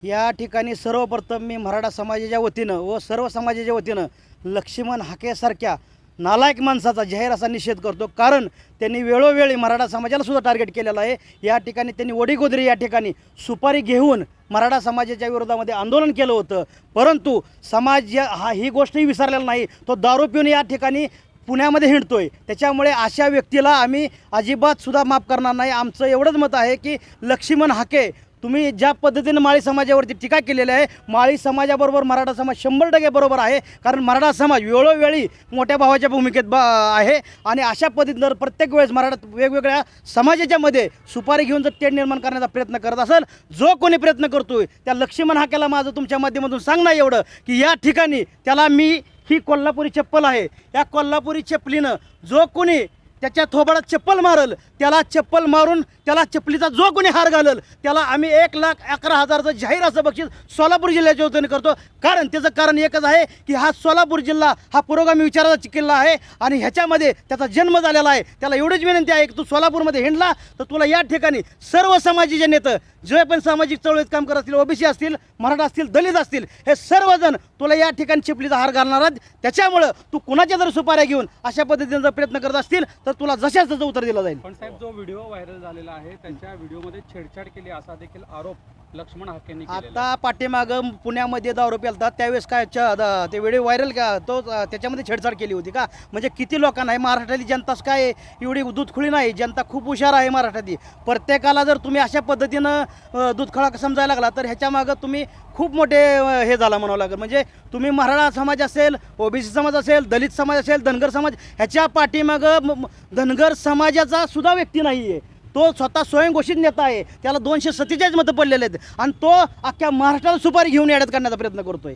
या ठिकाणी सर्वप्रथम मी मराठा समाजाच्या वतीनं व सर्व समाजाच्या वतीनं लक्ष्मण हाकेसारख्या नालायक माणसाचा जाहीर असा निषेध करतो. कारण त्यांनी वेळोवेळी मराठा समाजाला सुद्धा टार्गेट केलेलं आहे. या ठिकाणी त्यांनी वडीगोद्री या ठिकाणी सुपारी घेऊन मराठा समाजाच्या विरोधामध्ये आंदोलन केलं होतं. परंतु समाज ही गोष्टही विसरलेला नाही. तो दारू पिऊन या ठिकाणी पुण्यामध्ये हिंडतोय. त्याच्यामुळे अशा व्यक्तीला आम्ही अजिबात सुद्धा माफ करणार नाही. आमचं एवढंच मत आहे की लक्ष्मण हाके, तुम्ही ज्या पद्धतीने माळी समाजावरती टीका केलेली आहे, माळी समाजाबरोबर मराठा समाज 100% बरोबर आहे. कारण मराठा समाज वेळोवेळी मोठ्या भावाच्या भूमिकेत आहे आणि अशा पद्धतीनं जर प्रत्येक वेळेस मराठा वेगवेगळ्या समाजाच्या मध्ये सुपारी घेऊन जर तेढ निर्माण करण्याचा प्रयत्न करत असेल, जो कोणी प्रयत्न करतोय त्या लक्ष्मण हाकेला माझं तुमच्या माध्यमातून सांगणं एवढं की या ठिकाणी त्याला ही कोल्हापुरी चप्पल आहे, या कोल्हापुरी चप्पलीनं जो कोणी त्याच्या थोबाडात चप्पल मारल, त्याला चप्पल मारून त्याला चप्पलीचा जो कोणी हार घालल त्याला आम्ही 1,11,000चं जाहीर असं बक्षीस सोलापूर जिल्ह्याच्या वतीने करतो. कारण त्याचं कारण एकच आहे की हा सोलापूर जिल्हा हा पुरोगामी विचाराचा किल्ला आहे आणि ह्याच्यामध्ये त्याचा जन्म झालेला आहे. त्याला एवढीच विनंती आहे की तू सोलापूरमध्ये हिंडला तर तुला या ठिकाणी सर्व समाजाचे नेते जे पण सामाजिक चळवळीत काम करत असतील, ओबीसी असतील, मराठा असतील, दलित असतील, हे सर्वजण तुला या ठिकाणी चपलीचा हार घालणार आहेत. त्याच्यामुळं तू कुणाच्या जर सुपाऱ्या घेऊन अशा पद्धतीने जर प्रयत्न करत असतील तर तुला जशाच त्याचं उत्तर दिलं जाईल. पण साहेब, जो व्हिडिओ व्हायरल झालेला आहे त्याच्या व्हिडिओमध्ये छेडछाड केली असा देखील आरोप लक्ष्मण हाकेंनी केलेला आहे. आता पाठीमागं पुण्यामध्ये दारू प्यालतात त्यावेळेस काय ते व्हिडिओ व्हायरल का तो त्याच्यामध्ये छेडछाड केली होती का? म्हणजे किती लोकांना आहे महाराष्ट्रातली जनताच काय एवढी दूधखुळी नाही, जनता खूप हुशार आहे महाराष्ट्रातली. प्रत्येकाला जर तुम्ही अशा पद्धतीनं दूधखळा समजायला लागला तर ह्याच्या मागं तुम्ही खूप मोठे हे झाला म्हणावं लागेल. म्हणजे तुम्ही मराठा समाज असेल, ओबीसी समाज असेल, दलित समाज असेल, धनगर समाज, ह्याच्या पाठीमागं धनगर समाजाचा सुद्धा व्यक्ती नाही आहे. तो स्वतः स्वयंघोषित नेता आहे. त्याला 247 मतं पडलेले आहेत आणि तो अख्ख्या महाराष्ट्राला सुपारी घेऊन येण्यात करण्याचा प्रयत्न करतोय.